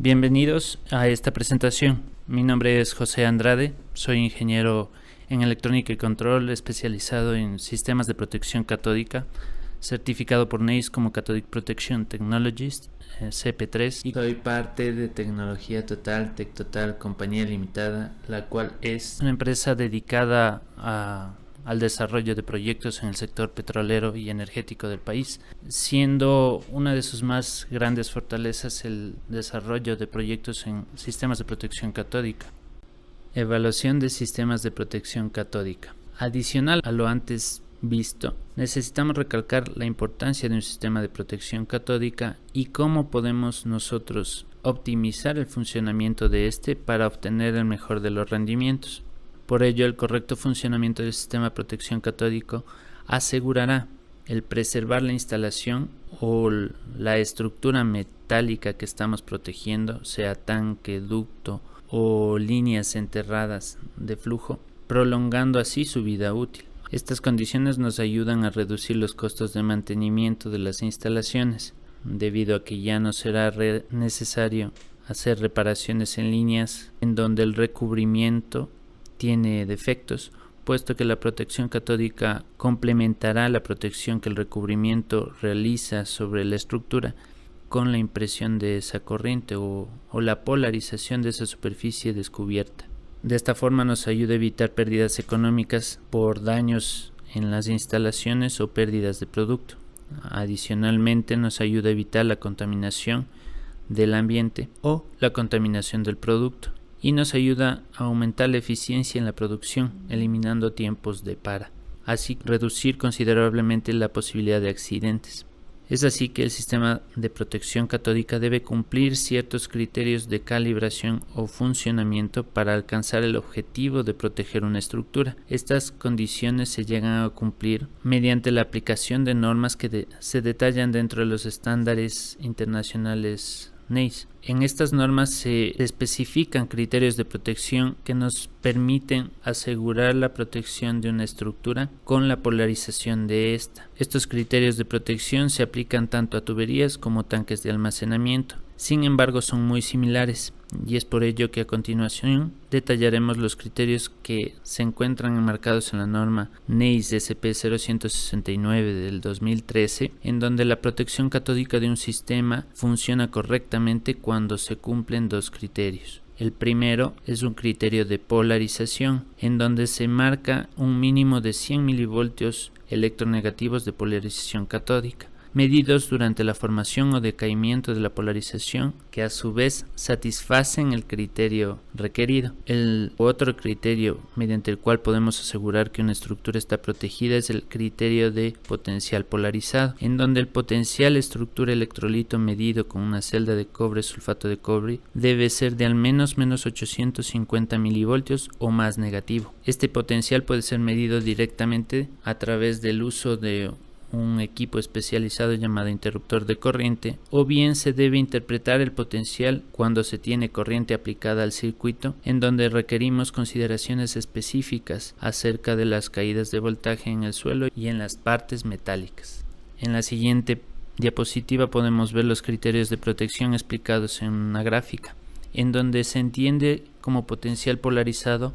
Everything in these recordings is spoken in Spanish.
Bienvenidos a esta presentación. Mi nombre es José Andrade, soy ingeniero en electrónica y control especializado en sistemas de protección catódica, certificado por NACE como Cathodic Protection Technologist, CP3, y soy parte de Tecnología Total, TecTotal, compañía limitada, la cual es una empresa dedicada al desarrollo de proyectos en el sector petrolero y energético del país, siendo una de sus más grandes fortalezas el desarrollo de proyectos en sistemas de protección catódica. Evaluación de sistemas de protección catódica. Adicional a lo antes visto, necesitamos recalcar la importancia de un sistema de protección catódica y cómo podemos nosotros optimizar el funcionamiento de este para obtener el mejor de los rendimientos. Por ello, el correcto funcionamiento del sistema de protección catódico asegurará el preservar la instalación o la estructura metálica que estamos protegiendo, sea tanque, ducto o líneas enterradas de flujo, prolongando así su vida útil. Estas condiciones nos ayudan a reducir los costos de mantenimiento de las instalaciones, debido a que ya no será necesario hacer reparaciones en líneas en donde el recubrimiento tiene defectos, puesto que la protección catódica complementará la protección que el recubrimiento realiza sobre la estructura con la impresión de esa corriente o la polarización de esa superficie descubierta. De esta forma nos ayuda a evitar pérdidas económicas por daños en las instalaciones o pérdidas de producto. Adicionalmente nos ayuda a evitar la contaminación del ambiente o la contaminación del producto, y nos ayuda a aumentar la eficiencia en la producción, eliminando tiempos de para, así reducir considerablemente la posibilidad de accidentes. Es así que el sistema de protección catódica debe cumplir ciertos criterios de calibración o funcionamiento para alcanzar el objetivo de proteger una estructura. Estas condiciones se llegan a cumplir mediante la aplicación de normas que se detallan dentro de los estándares internacionales NACE. En estas normas se especifican criterios de protección que nos permiten asegurar la protección de una estructura con la polarización de esta. Estos criterios de protección se aplican tanto a tuberías como tanques de almacenamiento. Sin embargo, son muy similares, y es por ello que a continuación detallaremos los criterios que se encuentran enmarcados en la norma NACE SP 0169 del 2013, en donde la protección catódica de un sistema funciona correctamente cuando se cumplen dos criterios. El primero es un criterio de polarización, en donde se marca un mínimo de 100 milivoltios electronegativos de polarización catódica, medidos durante la formación o decaimiento de la polarización, que a su vez satisfacen el criterio requerido. El otro criterio mediante el cual podemos asegurar que una estructura está protegida es el criterio de potencial polarizado, en donde el potencial estructura electrolito medido con una celda de cobre sulfato de cobre debe ser de al menos 850 milivoltios o más negativo. Este potencial puede ser medido directamente a través del uso de un equipo especializado llamado interruptor de corriente, o bien se debe interpretar el potencial cuando se tiene corriente aplicada al circuito, en donde requerimos consideraciones específicas acerca de las caídas de voltaje en el suelo y en las partes metálicas. En la siguiente diapositiva podemos ver los criterios de protección explicados en una gráfica, en donde se entiende como potencial polarizado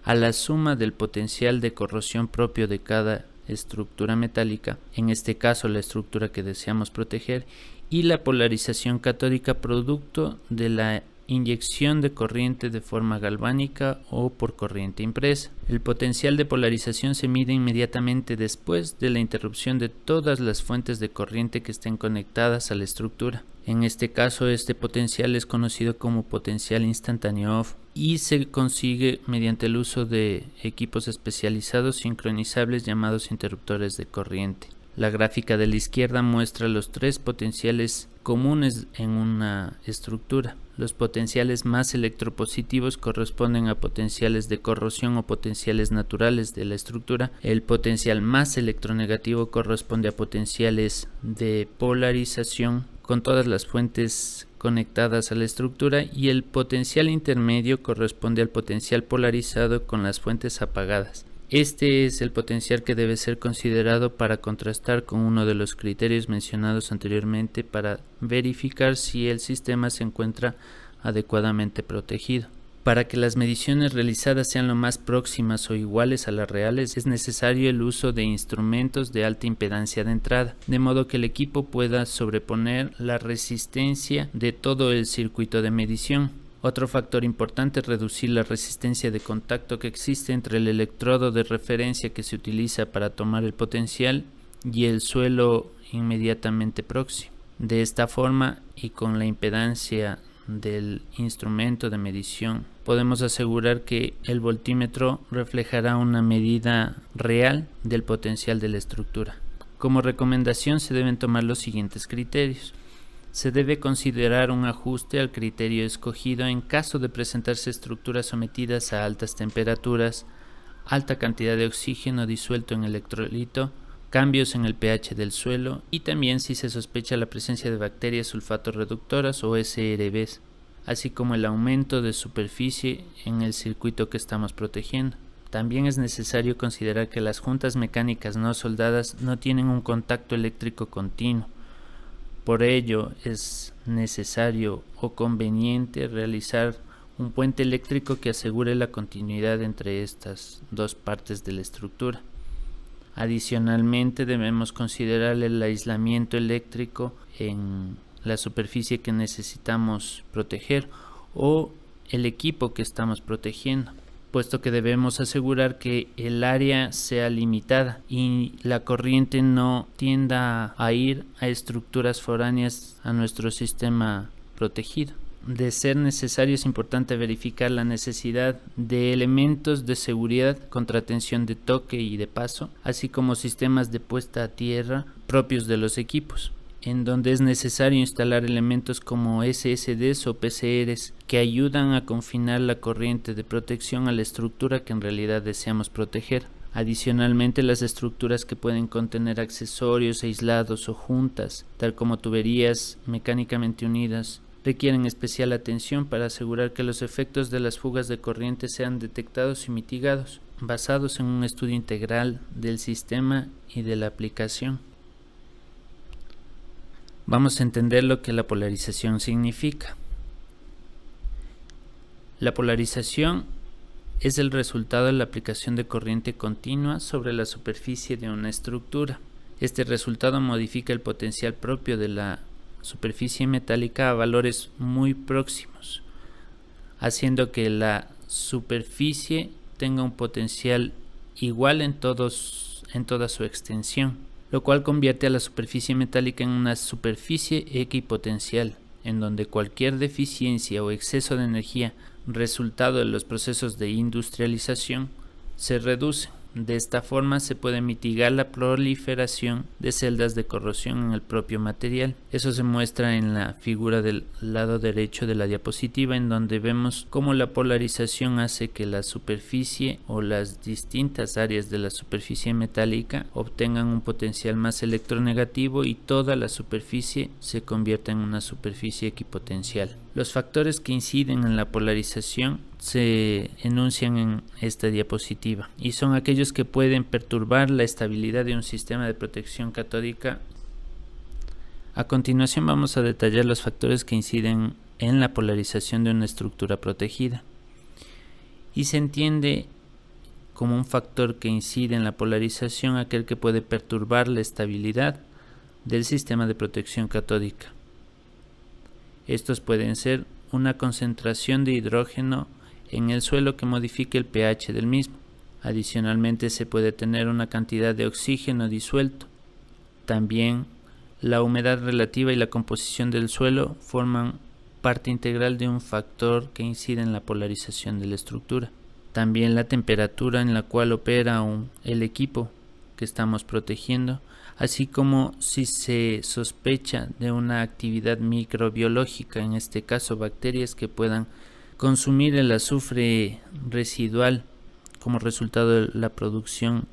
a la suma del potencial de corrosión propio de cada estructura metálica, en este caso la estructura que deseamos proteger, y la polarización catódica producto de la inyección de corriente de forma galvánica o por corriente impresa. El potencial de polarización se mide inmediatamente después de la interrupción de todas las fuentes de corriente que estén conectadas a la estructura. En este caso, este potencial es conocido como potencial instantáneo off y se consigue mediante el uso de equipos especializados sincronizables llamados interruptores de corriente. La gráfica de la izquierda muestra los tres potenciales comunes en una estructura. Los potenciales más electropositivos corresponden a potenciales de corrosión o potenciales naturales de la estructura. El potencial más electronegativo corresponde a potenciales de polarización con todas las fuentes conectadas a la estructura, y el potencial intermedio corresponde al potencial polarizado con las fuentes apagadas. Este es el potencial que debe ser considerado para contrastar con uno de los criterios mencionados anteriormente para verificar si el sistema se encuentra adecuadamente protegido. Para que las mediciones realizadas sean lo más próximas o iguales a las reales, es necesario el uso de instrumentos de alta impedancia de entrada, de modo que el equipo pueda sobreponer la resistencia de todo el circuito de medición. Otro factor importante es reducir la resistencia de contacto que existe entre el electrodo de referencia que se utiliza para tomar el potencial y el suelo inmediatamente próximo. De esta forma, y con la impedancia del instrumento de medición, podemos asegurar que el voltímetro reflejará una medida real del potencial de la estructura. Como recomendación se deben tomar los siguientes criterios. Se debe considerar un ajuste al criterio escogido en caso de presentarse estructuras sometidas a altas temperaturas, alta cantidad de oxígeno disuelto en electrolito, cambios en el pH del suelo y también si se sospecha la presencia de bacterias sulfato-reductoras o SRBs, así como el aumento de superficie en el circuito que estamos protegiendo. También es necesario considerar que las juntas mecánicas no soldadas no tienen un contacto eléctrico continuo. Por ello es necesario o conveniente realizar un puente eléctrico que asegure la continuidad entre estas dos partes de la estructura. Adicionalmente debemos considerar el aislamiento eléctrico en la superficie que necesitamos proteger o el equipo que estamos protegiendo, puesto que debemos asegurar que el área sea limitada y la corriente no tienda a ir a estructuras foráneas a nuestro sistema protegido. De ser necesario, es importante verificar la necesidad de elementos de seguridad contra tensión de toque y de paso, así como sistemas de puesta a tierra propios de los equipos, en donde es necesario instalar elementos como SSDs o PCRs que ayudan a confinar la corriente de protección a la estructura que en realidad deseamos proteger. Adicionalmente, las estructuras que pueden contener accesorios aislados o juntas, tal como tuberías mecánicamente unidas, requieren especial atención para asegurar que los efectos de las fugas de corriente sean detectados y mitigados, basados en un estudio integral del sistema y de la aplicación. Vamos a entender lo que la polarización significa. La polarización es el resultado de la aplicación de corriente continua sobre la superficie de una estructura. Este resultado modifica el potencial propio de la superficie metálica a valores muy próximos, haciendo que la superficie tenga un potencial igual en toda su extensión, lo cual convierte a la superficie metálica en una superficie equipotencial, en donde cualquier deficiencia o exceso de energía resultado de los procesos de industrialización se reduce. De esta forma se puede mitigar la proliferación de celdas de corrosión en el propio material. Eso se muestra en la figura del lado derecho de la diapositiva, en donde vemos cómo la polarización hace que la superficie o las distintas áreas de la superficie metálica obtengan un potencial más electronegativo y toda la superficie se convierta en una superficie equipotencial. Los factores que inciden en la polarización se enuncian en esta diapositiva y son aquellos que pueden perturbar la estabilidad de un sistema de protección catódica. A continuación vamos a detallar los factores que inciden en la polarización de una estructura protegida. Y se entiende como un factor que incide en la polarización aquel que puede perturbar la estabilidad del sistema de protección catódica. Estos pueden ser una concentración de hidrógeno en el suelo que modifique el pH del mismo. Adicionalmente se puede tener una cantidad de oxígeno disuelto. También la humedad relativa y la composición del suelo forman parte integral de un factor que incide en la polarización de la estructura. También la temperatura en la cual opera el equipo que estamos protegiendo, así como si se sospecha de una actividad microbiológica, en este caso bacterias que puedan consumir el azufre residual como resultado de la producción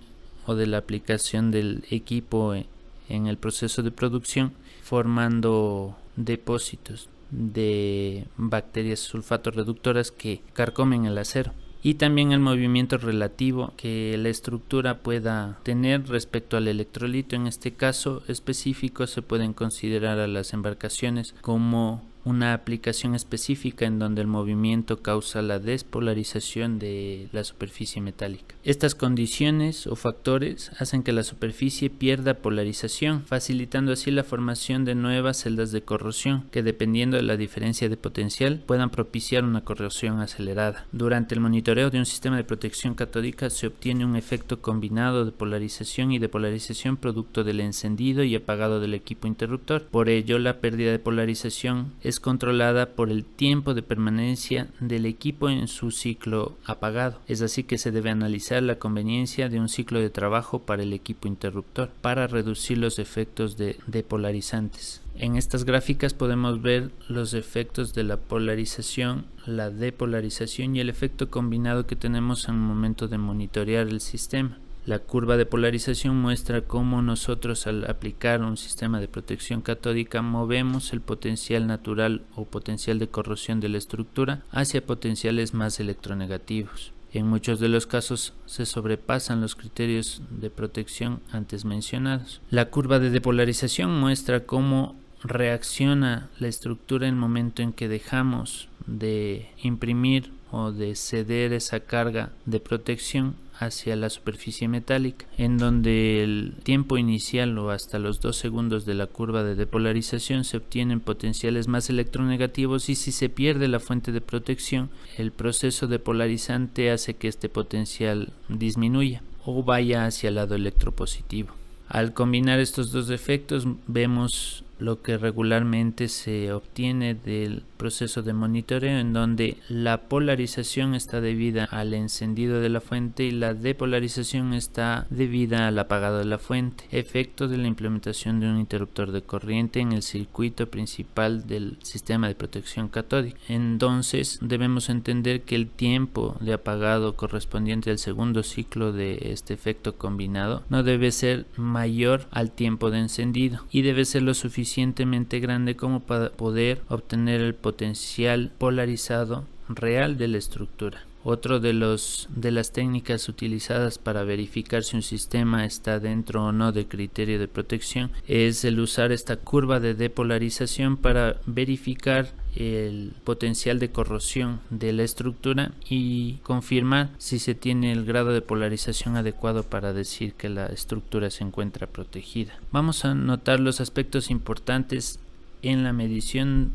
o de la aplicación del equipo en el proceso de producción, formando depósitos de bacterias sulfato reductoras que carcomen el acero. Y también el movimiento relativo que la estructura pueda tener respecto al electrolito. En este caso específico se pueden considerar a las embarcaciones como una aplicación específica en donde el movimiento causa la despolarización de la superficie metálica. Estas condiciones o factores hacen que la superficie pierda polarización, facilitando así la formación de nuevas celdas de corrosión que, dependiendo de la diferencia de potencial, puedan propiciar una corrosión acelerada. Durante el monitoreo de un sistema de protección catódica se obtiene un efecto combinado de polarización y depolarización producto del encendido y apagado del equipo interruptor. Por ello, la pérdida de polarización es controlada por el tiempo de permanencia del equipo en su ciclo apagado. Es así que se debe analizar la conveniencia de un ciclo de trabajo para el equipo interruptor para reducir los efectos de depolarizantes. En estas gráficas podemos ver los efectos de la polarización, la depolarización y el efecto combinado que tenemos en el momento de monitorear el sistema. La curva de polarización muestra cómo nosotros, al aplicar un sistema de protección catódica, movemos el potencial natural o potencial de corrosión de la estructura hacia potenciales más electronegativos. En muchos de los casos se sobrepasan los criterios de protección antes mencionados. La curva de depolarización muestra cómo reacciona la estructura en el momento en que dejamos de imprimir o de ceder esa carga de protección hacia la superficie metálica, en donde el tiempo inicial o hasta los 2 segundos de la curva de depolarización se obtienen potenciales más electronegativos, y si se pierde la fuente de protección, el proceso depolarizante hace que este potencial disminuya o vaya hacia el lado electropositivo. Al combinar estos dos efectos vemos lo que regularmente se obtiene del proceso de monitoreo, en donde la polarización está debida al encendido de la fuente y la depolarización está debida al apagado de la fuente, efecto de la implementación de un interruptor de corriente en el circuito principal del sistema de protección catódica. Entonces debemos entender que el tiempo de apagado correspondiente al segundo ciclo de este efecto combinado no debe ser mayor al tiempo de encendido y debe ser lo suficientemente grande como para poder obtener el potencial polarizado real de la estructura. Otro de las técnicas utilizadas para verificar si un sistema está dentro o no del criterio de protección es el usar esta curva de depolarización para verificar el potencial de corrosión de la estructura y confirmar si se tiene el grado de polarización adecuado para decir que la estructura se encuentra protegida. Vamos a notar los aspectos importantes en la medición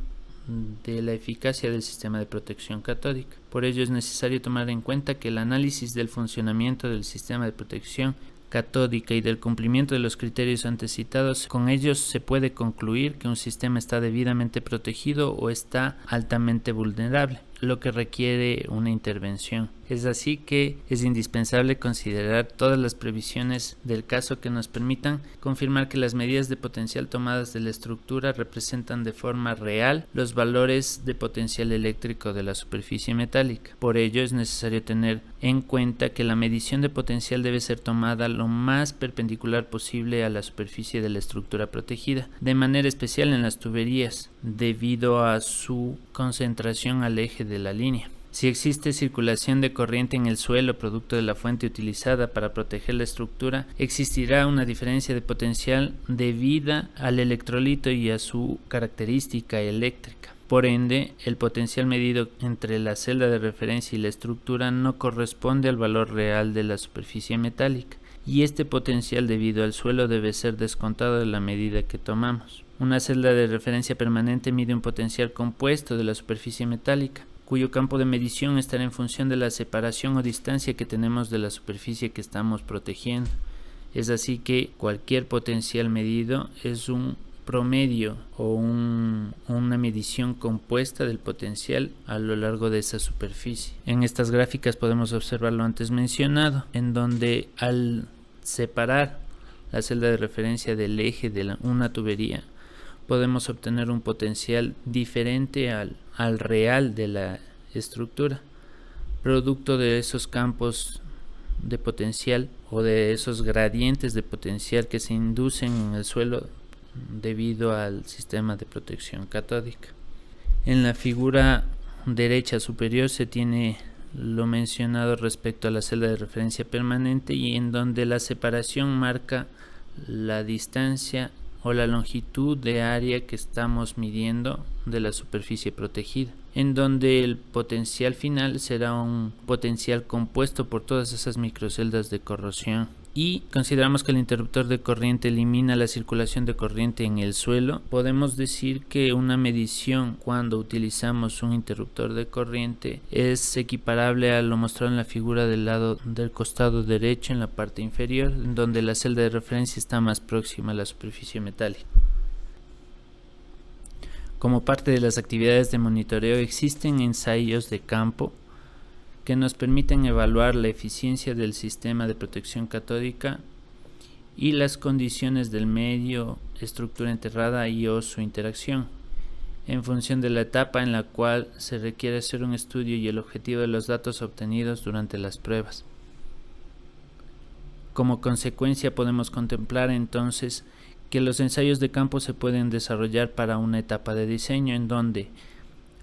de la eficacia del sistema de protección catódica. Por ello es necesario tomar en cuenta que el análisis del funcionamiento del sistema de protección catódica y del cumplimiento de los criterios antes citados, con ellos se puede concluir que un sistema está debidamente protegido o está altamente vulnerable, lo que requiere una intervención. Es así que es indispensable considerar todas las previsiones del caso que nos permitan confirmar que las medidas de potencial tomadas de la estructura representan de forma real los valores de potencial eléctrico de la superficie metálica. Por ello es necesario tener en cuenta que la medición de potencial debe ser tomada lo más perpendicular posible a la superficie de la estructura protegida, de manera especial en las tuberías, debido a su concentración al eje de la línea. Si existe circulación de corriente en el suelo producto de la fuente utilizada para proteger la estructura, existirá una diferencia de potencial debida al electrolito y a su característica eléctrica. Por ende, el potencial medido entre la celda de referencia y la estructura no corresponde al valor real de la superficie metálica, y este potencial debido al suelo debe ser descontado de la medida que tomamos. Una celda de referencia permanente mide un potencial compuesto de la superficie metálica, cuyo campo de medición estará en función de la separación o distancia que tenemos de la superficie que estamos protegiendo. Es así que cualquier potencial medido es un promedio o una medición compuesta del potencial a lo largo de esa superficie. En estas gráficas podemos observar lo antes mencionado, en donde al separar la celda de referencia del eje de una tubería, podemos obtener un potencial diferente al real de la estructura, producto de esos campos de potencial o de esos gradientes de potencial que se inducen en el suelo debido al sistema de protección catódica. En la figura derecha superior se tiene lo mencionado respecto a la celda de referencia permanente, y en donde la separación marca la distancia o la longitud de área que estamos midiendo de la superficie protegida, en donde el potencial final será un potencial compuesto por todas esas microceldas de corrosión. Y consideramos que el interruptor de corriente elimina la circulación de corriente en el suelo. Podemos decir que una medición cuando utilizamos un interruptor de corriente es equiparable a lo mostrado en la figura del lado del costado derecho en la parte inferior, donde la celda de referencia está más próxima a la superficie metálica. Como parte de las actividades de monitoreo existen ensayos de campo que nos permiten evaluar la eficiencia del sistema de protección catódica y las condiciones del medio, estructura enterrada y o su interacción, en función de la etapa en la cual se requiere hacer un estudio y el objetivo de los datos obtenidos durante las pruebas. Como consecuencia podemos contemplar entonces que los ensayos de campo se pueden desarrollar para una etapa de diseño en donde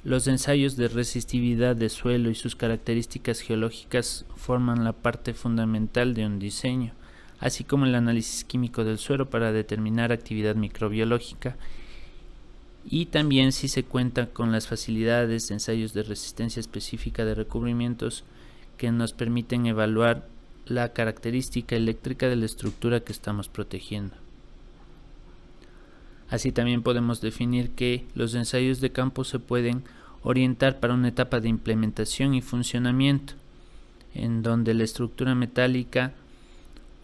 los ensayos de resistividad de suelo y sus características geológicas forman la parte fundamental de un diseño, así como el análisis químico del suelo para determinar actividad microbiológica, y también si se cuenta con las facilidades de ensayos de resistencia específica de recubrimientos que nos permiten evaluar la característica eléctrica de la estructura que estamos protegiendo. Así también podemos definir que los ensayos de campo se pueden orientar para una etapa de implementación y funcionamiento, en donde la estructura metálica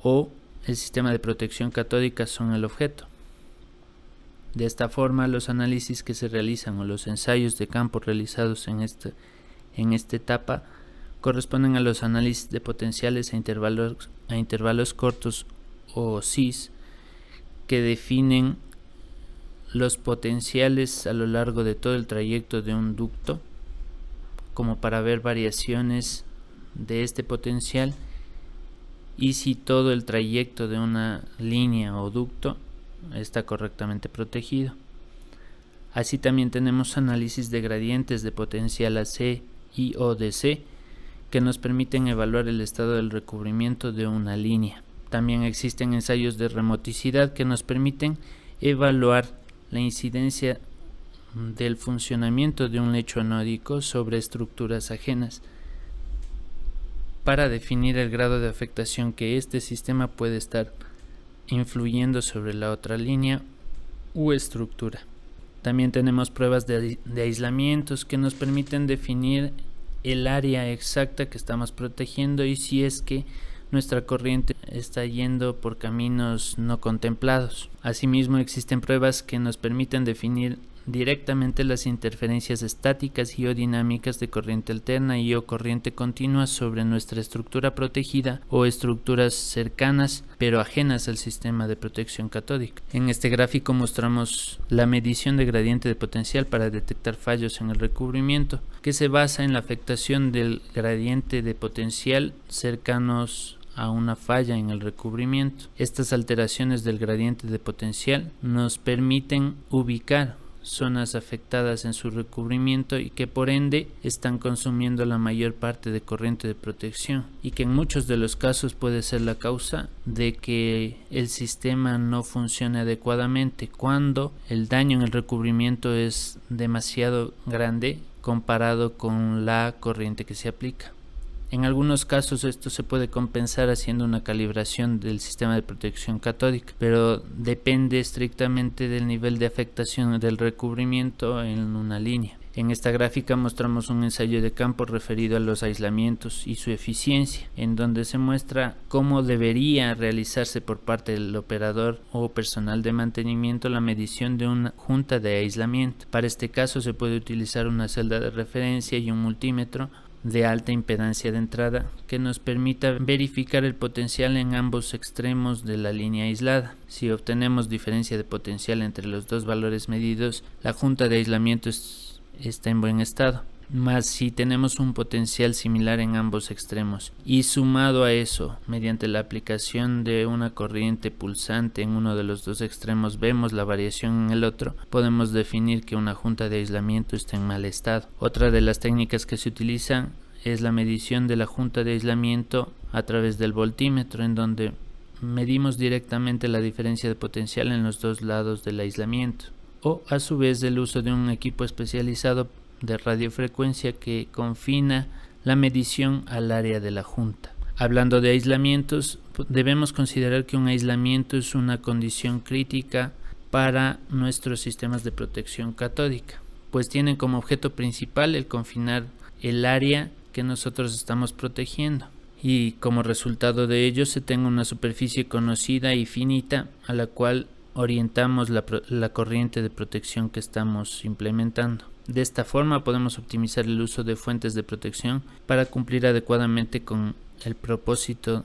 o el sistema de protección catódica son el objeto. De esta forma, los análisis que se realizan o los ensayos de campo realizados en esta etapa corresponden a los análisis de potenciales a intervalos cortos o SIS, que definen los potenciales a lo largo de todo el trayecto de un ducto, como para ver variaciones de este potencial y si todo el trayecto de una línea o ducto está correctamente protegido. Así también tenemos análisis de gradientes de potencial AC y o DC que nos permiten evaluar el estado del recubrimiento de una línea. También existen ensayos de remoticidad que nos permiten evaluar la incidencia del funcionamiento de un lecho anódico sobre estructuras ajenas para definir el grado de afectación que este sistema puede estar influyendo sobre la otra línea u estructura. También tenemos pruebas de aislamientos que nos permiten definir el área exacta que estamos protegiendo y si es que nuestra corriente está yendo por caminos no contemplados. Asimismo, existen pruebas que nos permiten definir directamente las interferencias estáticas y o dinámicas de corriente alterna y o corriente continua sobre nuestra estructura protegida o estructuras cercanas pero ajenas al sistema de protección catódica. En este gráfico mostramos la medición de gradiente de potencial para detectar fallos en el recubrimiento, que se basa en la afectación del gradiente de potencial cercanos a una falla en el recubrimiento. Estas alteraciones del gradiente de potencial nos permiten ubicar zonas afectadas en su recubrimiento y que por ende están consumiendo la mayor parte de corriente de protección, y que en muchos de los casos puede ser la causa de que el sistema no funcione adecuadamente cuando el daño en el recubrimiento es demasiado grande comparado con la corriente que se aplica. En algunos casos esto se puede compensar haciendo una calibración del sistema de protección catódica, pero depende estrictamente del nivel de afectación del recubrimiento en una línea. En esta gráfica mostramos un ensayo de campo referido a los aislamientos y su eficiencia, en donde se muestra cómo debería realizarse por parte del operador o personal de mantenimiento la medición de una junta de aislamiento. Para este caso se puede utilizar una celda de referencia y un multímetro de alta impedancia de entrada que nos permita verificar el potencial en ambos extremos de la línea aislada. Si obtenemos diferencia de potencial entre los dos valores medidos, la junta de aislamiento está en buen estado. Más si tenemos un potencial similar en ambos extremos y sumado a eso, mediante la aplicación de una corriente pulsante en uno de los dos extremos vemos la variación en el otro, podemos definir que una junta de aislamiento está en mal estado. Otra de las técnicas que se utilizan es la medición de la junta de aislamiento a través del voltímetro, en donde medimos directamente la diferencia de potencial en los dos lados del aislamiento, o a su vez el uso de un equipo especializado de radiofrecuencia que confina la medición al área de la junta. Hablando de aislamientos, debemos considerar que un aislamiento es una condición crítica para nuestros sistemas de protección catódica, pues tienen como objeto principal el confinar el área que nosotros estamos protegiendo, y como resultado de ello se tenga una superficie conocida y finita a la cual orientamos la corriente de protección que estamos implementando. De esta forma podemos optimizar el uso de fuentes de protección para cumplir adecuadamente con el propósito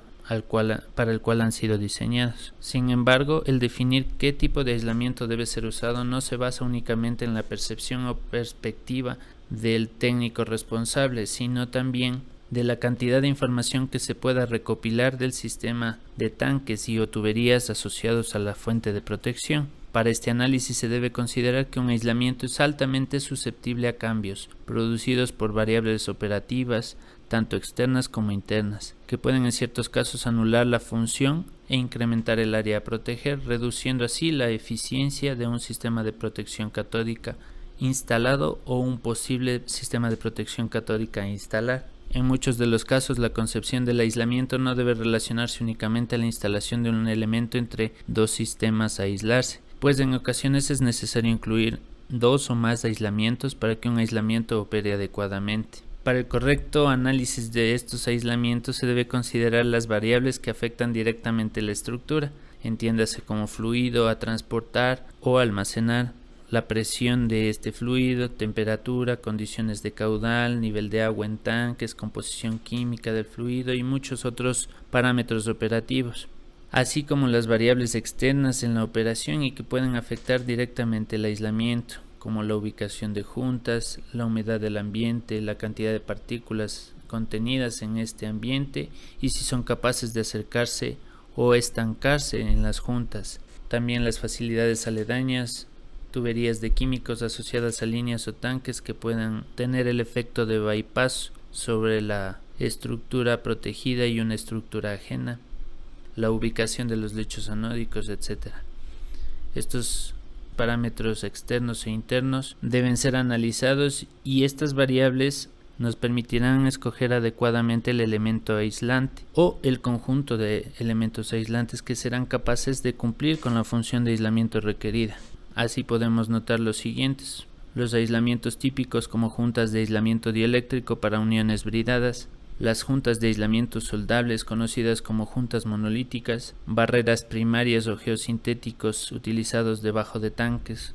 para el cual han sido diseñados. Sin embargo, el definir qué tipo de aislamiento debe ser usado no se basa únicamente en la percepción o perspectiva del técnico responsable, sino también de la cantidad de información que se pueda recopilar del sistema de tanques y o tuberías asociados a la fuente de protección. Para este análisis se debe considerar que un aislamiento es altamente susceptible a cambios producidos por variables operativas, tanto externas como internas, que pueden en ciertos casos anular la función e incrementar el área a proteger, reduciendo así la eficiencia de un sistema de protección catódica instalado o un posible sistema de protección catódica a instalar. En muchos de los casos, la concepción del aislamiento no debe relacionarse únicamente a la instalación de un elemento entre dos sistemas a aislarse, pues en ocasiones es necesario incluir dos o más aislamientos para que un aislamiento opere adecuadamente. Para el correcto análisis de estos aislamientos se debe considerar las variables que afectan directamente la estructura, entiéndase como fluido a transportar o almacenar, la presión de este fluido, temperatura, condiciones de caudal, nivel de agua en tanques, composición química del fluido y muchos otros parámetros operativos, así como las variables externas en la operación y que pueden afectar directamente el aislamiento, como la ubicación de juntas, la humedad del ambiente, la cantidad de partículas contenidas en este ambiente y si son capaces de acercarse o estancarse en las juntas. También las facilidades aledañas, tuberías de químicos asociadas a líneas o tanques que puedan tener el efecto de bypass sobre la estructura protegida y una estructura ajena, la ubicación de los lechos anódicos, etc. Estos parámetros externos e internos deben ser analizados y estas variables nos permitirán escoger adecuadamente el elemento aislante o el conjunto de elementos aislantes que serán capaces de cumplir con la función de aislamiento requerida. Así podemos notar los siguientes: los aislamientos típicos como juntas de aislamiento dieléctrico para uniones bridadas, las juntas de aislamiento soldables conocidas como juntas monolíticas, barreras primarias o geosintéticos utilizados debajo de tanques,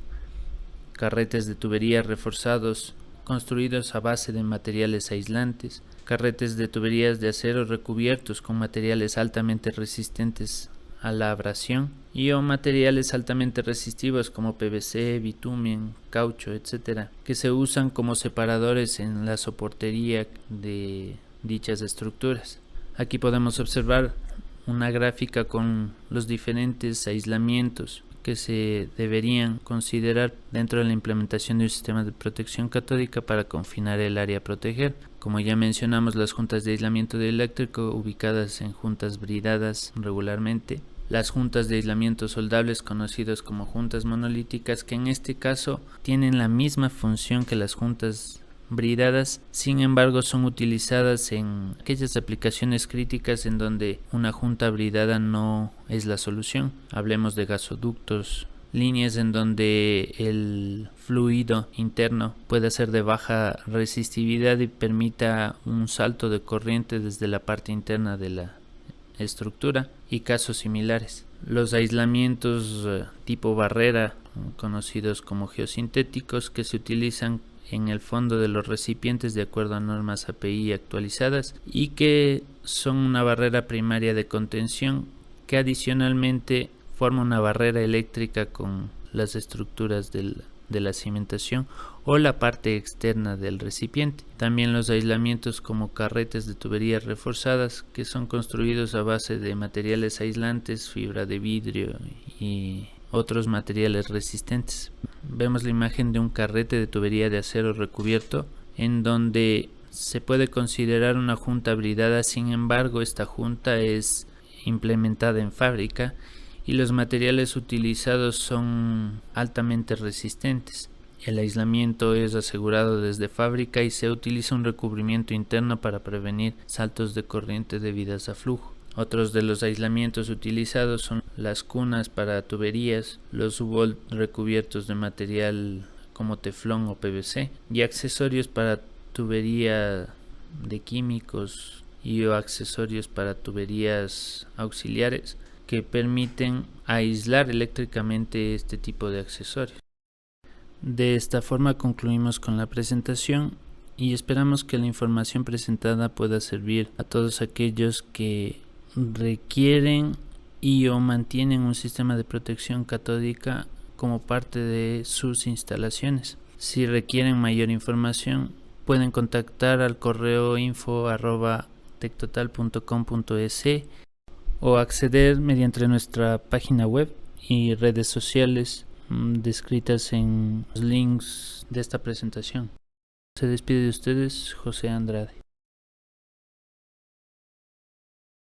carretes de tubería reforzados construidos a base de materiales aislantes, carretes de tuberías de acero recubiertos con materiales altamente resistentes a la abrasión y o materiales altamente resistivos como PVC, bitumen, caucho, etc., que se usan como separadores en la soportería de dichas estructuras. Aquí podemos observar una gráfica con los diferentes aislamientos que se deberían considerar dentro de la implementación de un sistema de protección catódica para confinar el área a proteger. Como ya mencionamos, las juntas de aislamiento dieléctrico ubicadas en juntas bridadas regularmente, las juntas de aislamiento soldables conocidas como juntas monolíticas, que en este caso tienen la misma función que las juntas bridadas, sin embargo son utilizadas en aquellas aplicaciones críticas en donde una junta bridada no es la solución. Hablemos de gasoductos, líneas en donde el fluido interno puede ser de baja resistividad y permita un salto de corriente desde la parte interna de la estructura, y casos similares. Los aislamientos tipo barrera, conocidos como geosintéticos, que se utilizan en el fondo de los recipientes de acuerdo a normas API actualizadas y que son una barrera primaria de contención que adicionalmente forma una barrera eléctrica con las estructuras de la cimentación o la parte externa del recipiente. También los aislamientos como carretes de tuberías reforzadas, que son construidos a base de materiales aislantes, fibra de vidrio y otros materiales resistentes. Vemos la imagen de un carrete de tubería de acero recubierto en donde se puede considerar una junta bridada, sin embargo esta junta es implementada en fábrica y los materiales utilizados son altamente resistentes. El aislamiento es asegurado desde fábrica y se utiliza un recubrimiento interno para prevenir saltos de corriente debidas a flujo. Otros de los aislamientos utilizados son las cunas para tuberías, los U-bolt recubiertos de material como teflón o PVC y accesorios para tubería de químicos y o accesorios para tuberías auxiliares que permiten aislar eléctricamente este tipo de accesorios. De esta forma concluimos con la presentación y esperamos que la información presentada pueda servir a todos aquellos que requieren y o mantienen un sistema de protección catódica como parte de sus instalaciones. Si requieren mayor información, pueden contactar al correo info@tectotal.com.es o acceder mediante nuestra página web y redes sociales descritas en los links de esta presentación. Se despide de ustedes José Andrade.